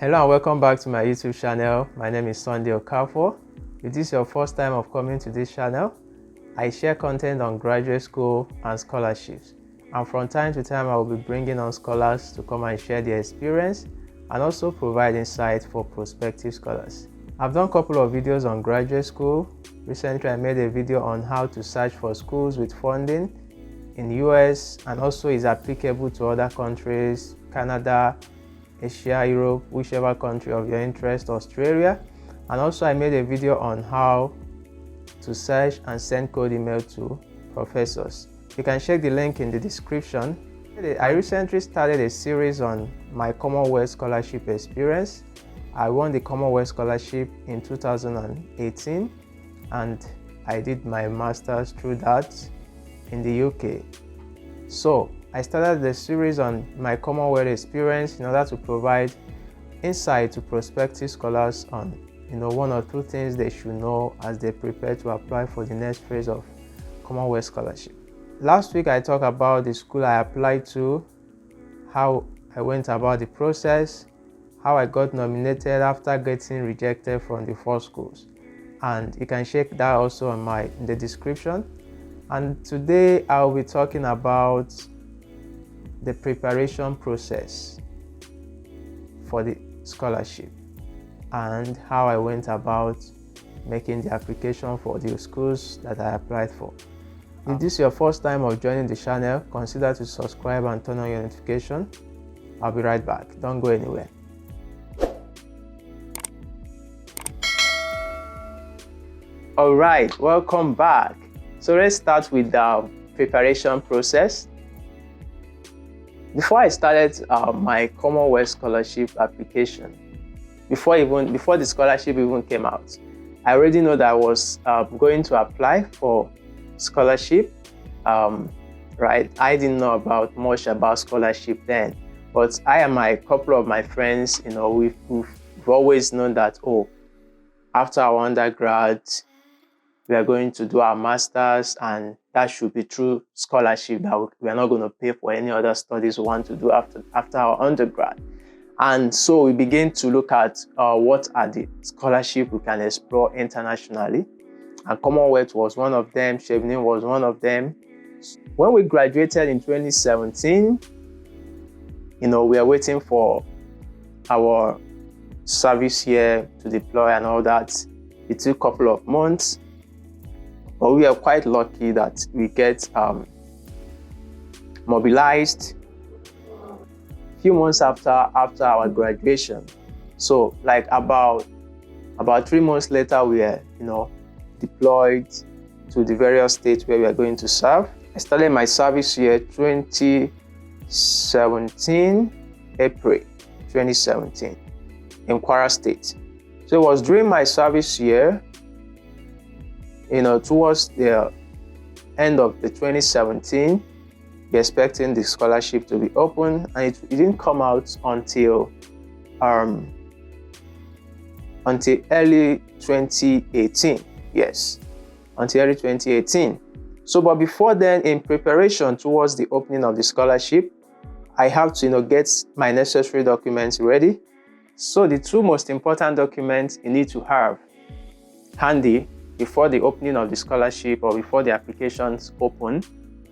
Hello and welcome back to my YouTube channel. My name is Sunday Okafor. If this is your first time of coming to this channel, I share content on graduate school and scholarships. And from time to time, I will be bringing on scholars to come and share their experience and also provide insight for prospective scholars. I've done a couple of videos on graduate school. Recently, I made a video on how to search for schools with funding in the US and also is applicable to other countries, Canada, Asia, Europe, whichever country of your interest, Australia. And also I made a video on how to search and send cold email to professors. You can check the link in the description. I recently started a series on my Commonwealth Scholarship experience. I won the Commonwealth Scholarship in 2018 and I did my master's through that in the UK. So I started the series on my Commonwealth experience in order to provide insight to prospective scholars on one or two things they should know as they prepare to apply for the next phase of Commonwealth Scholarship. Last week I talked about the school I applied to, how I went about the process, how I got nominated after getting rejected from the 4 schools. And you can check that also in the description. And today I'll be talking about the preparation process for the scholarship and how I went about making the application for the schools that I applied for. If this is your first time of joining the channel, consider to subscribe and turn on your notification. I'll be right back. Don't go anywhere. All right, welcome back. So let's start with the preparation process. Before I started my Commonwealth Scholarship application, before the scholarship even came out, I already know that I was going to apply for scholarship. Right? I didn't know much about scholarship then, but I and a couple of my friends, we've always known that after our undergrad, we are going to do our masters, and that should be through scholarship, that we are not going to pay for any other studies we want to do after our undergrad. And so we begin to look at what are the scholarships we can explore internationally. And Commonwealth was one of them, Chevening was one of them. When we graduated in 2017, we are waiting for our service year to deploy and all that. It took a couple of months. But we are quite lucky that we get mobilized a few months after our graduation. So like about 3 months later, we are deployed to the various states where we are going to serve. I started my service year 2017, April 2017 in Kwara State. So it was during my service year, towards the end of the 2017, we're expecting the scholarship to be open, and it didn't come out until early 2018. Yes, until early 2018. So, but before then, in preparation towards the opening of the scholarship, I have to get my necessary documents ready. So the 2 most important documents you need to have handy before the opening of the scholarship or before the applications open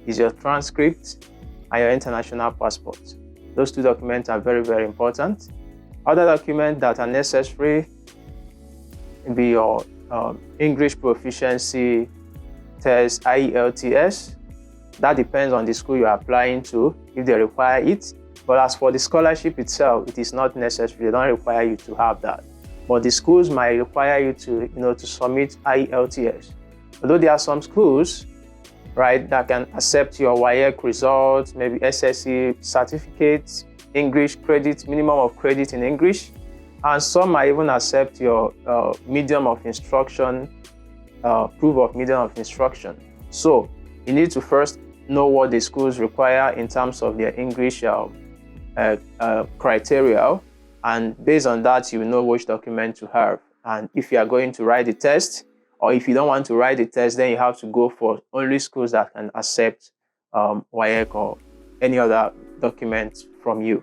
is your transcript and your international passport. Those 2 documents are very, very important. Other documents that are necessary will be your English proficiency test, IELTS. That depends on the school you're applying to, if they require it. But as for the scholarship itself, it is not necessary. They don't require you to have that. But the schools might require you to submit IELTS. Although there are some schools, right, that can accept your WAEC results, maybe SSE certificates, English credit, minimum of credit in English, and some might even accept your medium of instruction, proof of medium of instruction. So you need to first know what the schools require in terms of their English criteria. And based on that, you know which document to have. And if you are going to write the test, or if you don't want to write the test, then you have to go for only schools that can accept WAEC or any other document from you.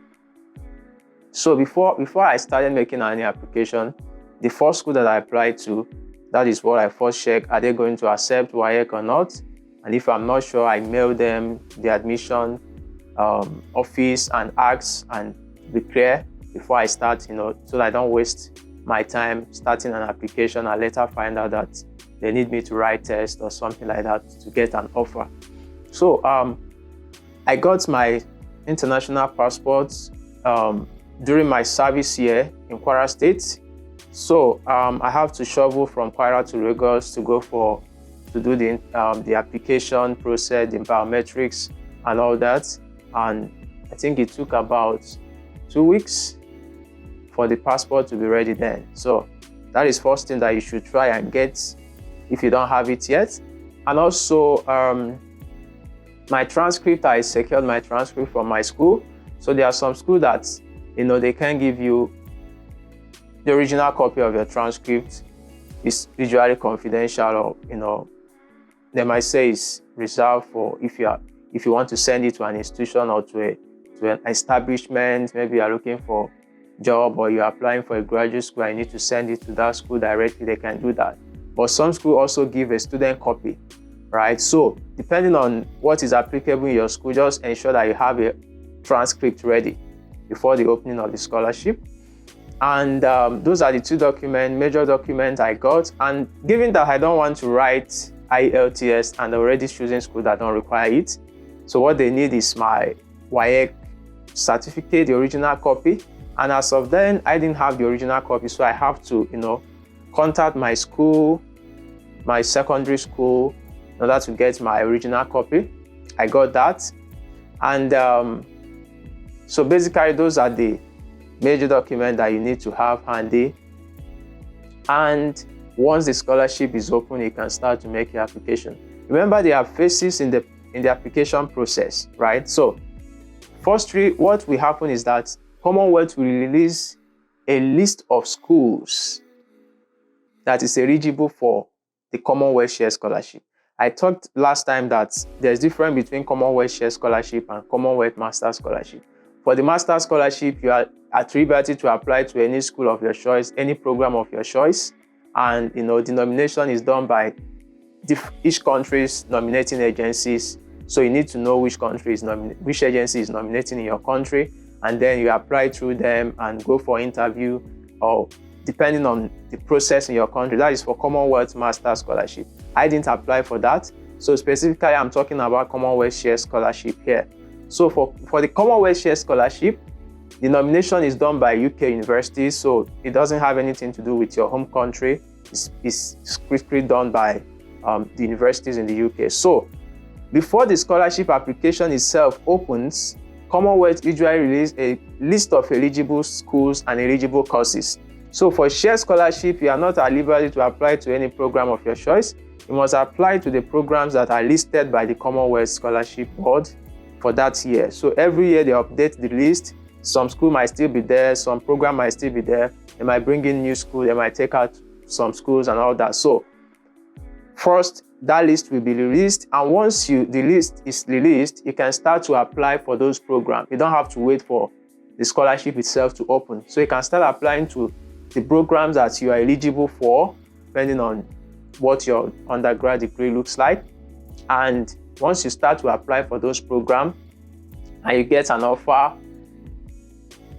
So before I started making any application, the first school that I applied to, that is what I first check. Are they going to accept WAEC or not? And if I'm not sure, I mail them the admission office and ask and be clear before I start, so that I don't waste my time starting an application and later find out that they need me to write test or something like that to get an offer. So I got my international passport during my service year in Kwara State. So I have to travel from Kwara to Lagos to do the application process, the biometrics and all that. And I think it took about 2 weeks for the passport to be ready then. So that is first thing that you should try and get if you don't have it yet. And also my transcript, I secured my transcript from my school. So there are some schools that, they can give you the original copy of your transcript. It's usually confidential, or, they might say it's reserved for if you want to send it to an institution or to an establishment. Maybe you're looking for a job or you're applying for a graduate school and you need to send it to that school directly, they can do that. But some schools also give a student copy, right? So depending on what is applicable in your school, just ensure that you have a transcript ready before the opening of the scholarship. And those are the two major documents I got. And given that I don't want to write IELTS and already choosing school that don't require it, so what they need is my WAEC certificate, the original copy. And as of then, I didn't have the original copy, so I have to, contact my school, my secondary school, in order to get my original copy. I got that. And so basically, those are the major documents that you need to have handy. And once the scholarship is open, you can start to make your application. Remember, there are phases in the application process, right? So firstly, what will happen is that Commonwealth will release a list of schools that is eligible for the Commonwealth Shared Scholarship. I talked last time that there's difference between Commonwealth Shared Scholarship and Commonwealth Master Scholarship. For the Master Scholarship, you are at liberty to apply to any school of your choice, any program of your choice. And the nomination is done by each country's nominating agencies. So you need to know which agency is nominating in your country, and then you apply through them and go for interview, or depending on the process in your country. That is for Commonwealth Master Scholarship. I didn't apply for that. So specifically, I'm talking about Commonwealth Shared Scholarship here. So for the Commonwealth Shared Scholarship, the nomination is done by UK universities, so it doesn't have anything to do with your home country. It's strictly done by the universities in the UK. So before the scholarship application itself opens, Commonwealth usually releases a list of eligible schools and eligible courses. So for shared scholarship, you are not at liberty to apply to any program of your choice. You must apply to the programs that are listed by the Commonwealth Scholarship Board for that year. So every year they update the list. Some school might still be there, some program might still be there. They might bring in new school, they might take out some schools and all that. So first, that list will be released, and once the list is released, you can start to apply for those programs. You don't have to wait for the scholarship itself to open. So you can start applying to the programs that you are eligible for, depending on what your undergrad degree looks like. And once you start to apply for those programs and you get an offer,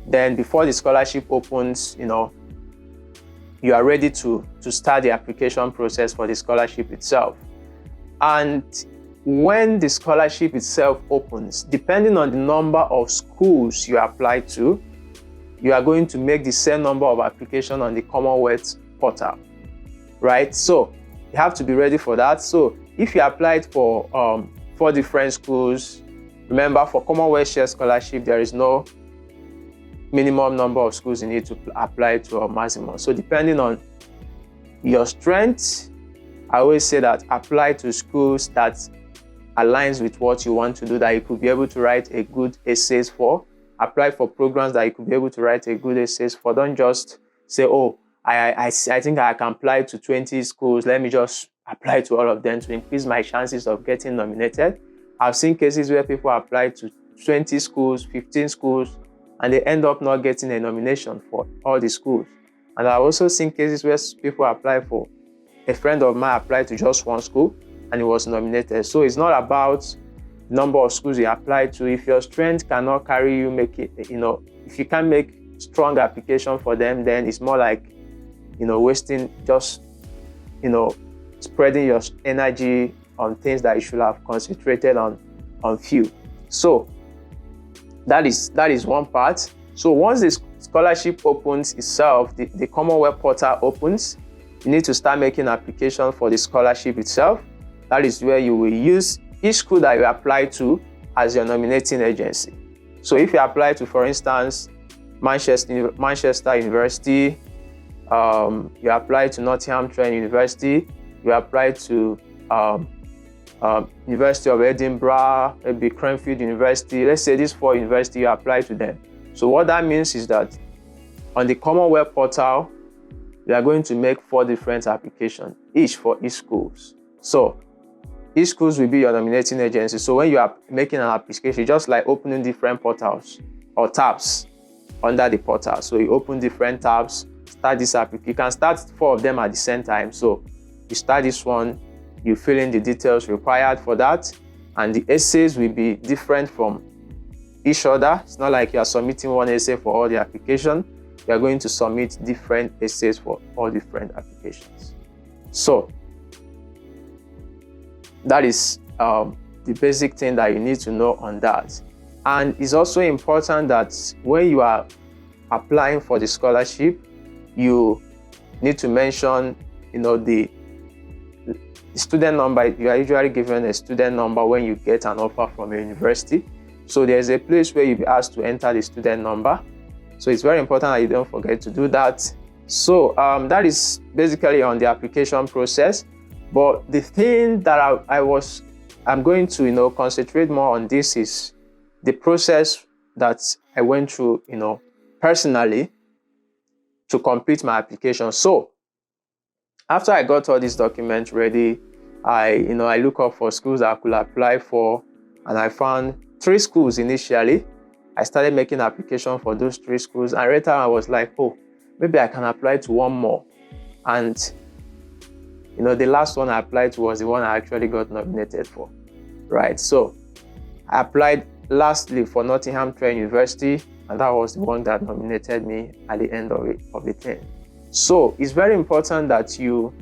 then before the scholarship opens, you are ready to start the application process for the scholarship itself. And when the scholarship itself opens, depending on the number of schools you apply to, you are going to make the same number of applications on the Commonwealth portal, right? So you have to be ready for that. So if you applied for 4 different schools, remember, for Commonwealth Shared Scholarship, there is no minimum number of schools you need to apply to, or maximum. So depending on your strength, I always say that apply to schools that aligns with what you want to do, that you could be able to write a good essays for. Apply for programs that you could be able to write a good essays for. Don't just say, oh, I think I can apply to 20 schools. Let me just apply to all of them to increase my chances of getting nominated. I've seen cases where people apply to 20 schools, 15 schools, and they end up not getting a nomination for all the schools. And I've also seen cases where people apply for, a friend of mine applied to just one school and he was nominated. So it's not about number of schools you apply to. If your strength cannot carry you, if you can't make strong application for them, then it's more like, wasting, just, spreading your energy on things that you should have concentrated on few. So that is one part. So once the scholarship opens itself, the Commonwealth portal opens, you need to start making application for the scholarship itself. That is where you will use each school that you apply to as your nominating agency. So if you apply to, for instance, Manchester University, you apply to Nottingham Trent University, you apply to University of Edinburgh, maybe Cranfield University. Let's say these 4 universities, you apply to them. So what that means is that on the Commonwealth portal, we are going to make 4 different applications, each for each schools. So each schools will be your nominating agency. So when you are making an application, just like opening different portals or tabs under the portal. So you open different tabs, start this application. You can start 4 of them at the same time. So you start this one, you fill in the details required for that, and the essays will be different from each other. It's not like you are submitting one essay for all the application. You are going to submit different essays for all different applications. So that is the basic thing that you need to know on that. And it's also important that when you are applying for the scholarship, you need to mention, the student number. You are usually given a student number when you get an offer from a university. So there's a place where you'll be asked to enter the student number. So it's very important that you don't forget to do that. So that is basically on the application process. But the thing that I'm going to, concentrate more on this is the process that I went through, personally to complete my application. So after I got all these documents ready, I look up for schools that I could apply for, and I found 3 schools initially. I started making application for those 3 schools, and later I was like, oh, maybe I can apply to one more. And the last one I applied to was the one I actually got nominated for, right? So I applied lastly for Nottingham Trent University, and that was the one that nominated me at the end of the thing. So it's very important that you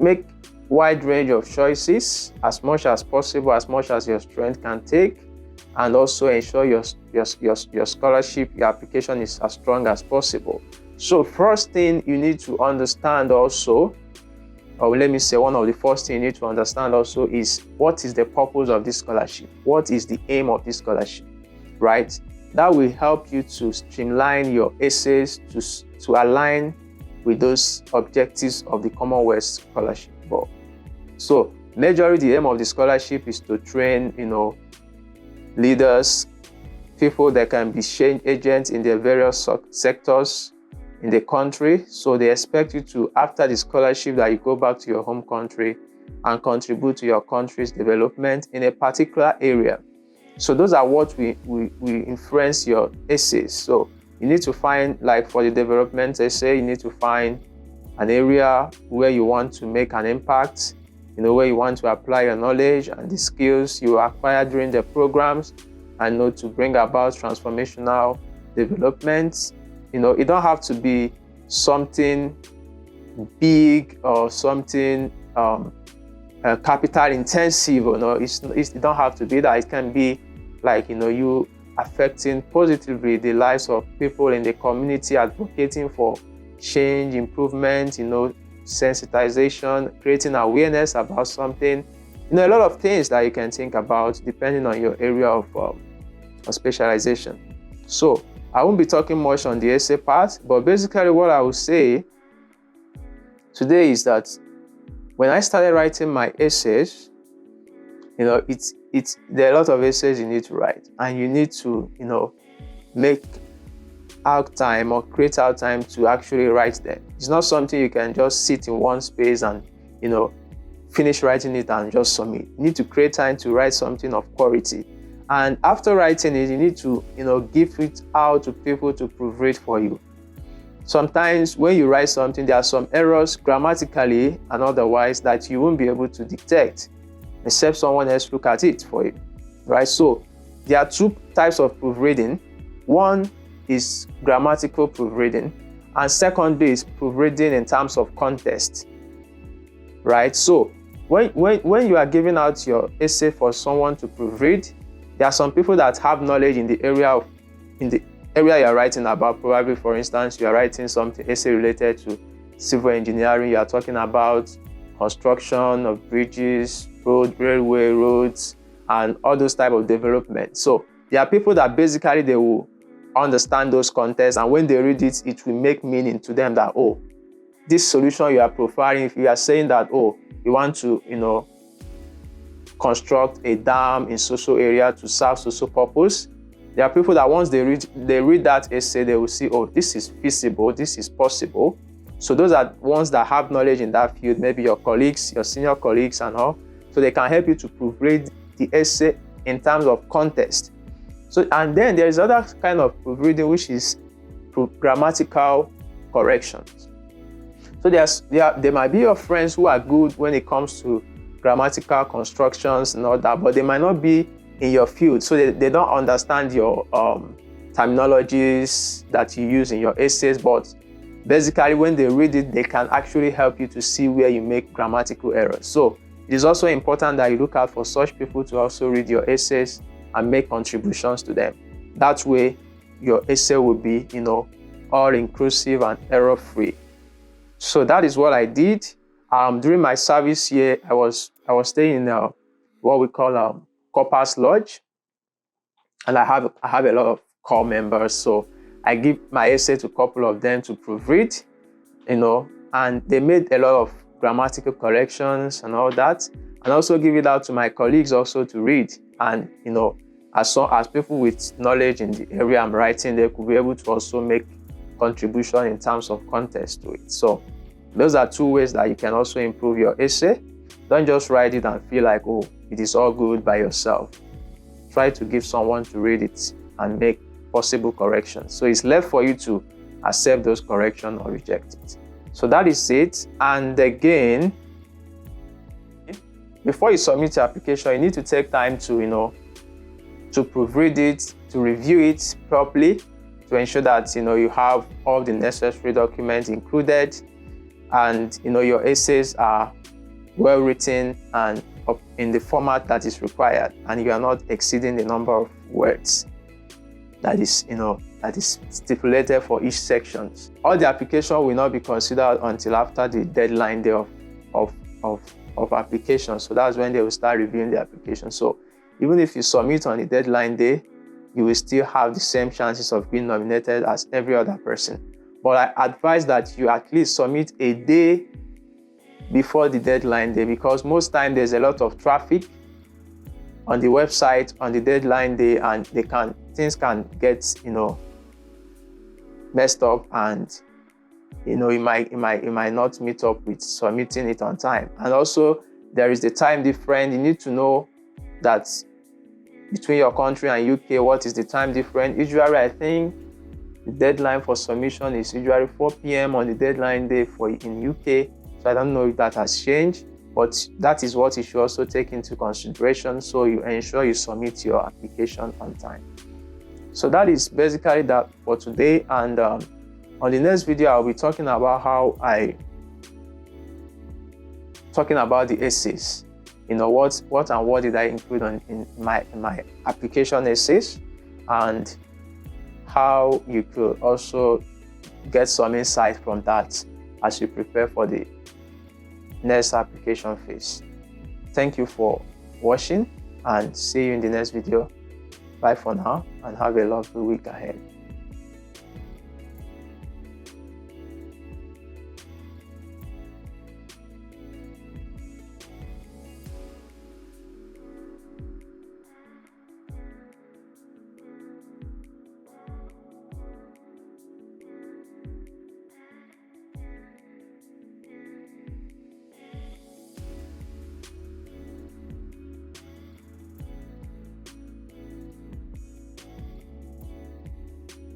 make wide range of choices as much as possible, as much as your strength can take, and also ensure your scholarship, your application is as strong as possible. So first thing you need to understand also, or let me say one of the first things you need to understand also is what is the purpose of this scholarship? What is the aim of this scholarship, right? That will help you to streamline your essays to align with those objectives of the Commonwealth Scholarship Board. So majorly the aim of the scholarship is to train, leaders, people that can be change agents in their various sectors in the country. So they expect you to, after the scholarship, that you go back to your home country and contribute to your country's development in a particular area. So those are what we influence your essays. So you need to find, like for the development essay, you need to find an area where you want to make an impact, where you want to apply your knowledge and the skills you acquire during the programs, and to bring about transformational development. It don't have to be something big or something capital intensive. It don't have to be that. It can be like, you affecting positively the lives of people in the community, advocating for change, improvement, sensitization, creating awareness about something. A lot of things that you can think about depending on your area of specialization. So I won't be talking much on the essay part, but basically what I will say today is that when I started writing my essays, there are a lot of essays you need to write, and you need to, make out time or create out time to actually write them. It's not something you can just sit in one space and, finish writing it and just submit. You need to create time to write something of quality. And after writing it, you need to, give it out to people to proofread for you. Sometimes when you write something, there are some errors grammatically and otherwise that you won't be able to detect except someone else look at it for you, right? So there are two types of proofreading. One is grammatical proofreading, and secondly is proofreading in terms of context, right? So when you are giving out your essay for someone to proofread, there are some people that have knowledge in the area you are writing about. Probably, for instance, you are writing something essay related to civil engineering. You are talking about construction of bridges, railway roads, and all those type of development. So there are people that basically they will understand those contexts, and when they read it, it will make meaning to them that, oh, this solution you are profiling, if you are saying that, oh, you want to, construct a dam in social area to serve social purpose, there are people that once they read that essay, they will see, oh, this is feasible, this is possible. So those are ones that have knowledge in that field, maybe your colleagues, your senior colleagues and all. So they can help you to proofread the essay in terms of context. So, and then there is other kind of proofreading, which is grammatical corrections. So there might be your friends who are good when it comes to grammatical constructions and all that, but they might not be in your field, so they don't understand your terminologies that you use in your essays. But basically, when they read it, they can actually help you to see where you make grammatical errors. So it is also important that you look out for such people to also read your essays and make contributions to them. That way, your essay will be, all-inclusive and error-free. So that is what I did. During my service year, I was staying in what we call Corpus Lodge, and I have a lot of core members. So I give my essay to a couple of them to proofread, and they made a lot of grammatical corrections and all that, and also give it out to my colleagues also to read. And as people with knowledge in the area I'm writing, they could be able to also make contribution in terms of context to it. So those are two ways that you can also improve your essay. Don't just write it and feel like, oh, it is all good by yourself. Try to give someone to read it and make possible corrections. So it's left for you to accept those corrections or reject it. So that is it. And again, before you submit your application, you need to take time to, to proofread it, to review it properly, to ensure that, you have all the necessary documents included, and, your essays are well written and in the format that is required, and you are not exceeding the number of words that is stipulated for each section. All the application will not be considered until after the deadline day of application. So that's when they will start reviewing the application. So even if you submit on the deadline day, you will still have the same chances of being nominated as every other person. But I advise that you at least submit a day before the deadline day, because most time there's a lot of traffic on the website on the deadline day, and things can get messed up, and you might not meet up with submitting it on time. And also there is the time difference. You need to know that between your country and UK, what is the time difference. Usually I think the deadline for submission is usually 4 p.m. on the deadline day in UK. So I don't know if that has changed, but that is what you should also take into consideration, so you ensure you submit your application on time. So that is basically that for today. And on the next video, I'll be talking about the essays. What did I include in my application essays, and how you could also get some insight from that as you prepare for the next application phase. Thank you for watching, and see you in the next video. Bye for now, and have a lovely week ahead.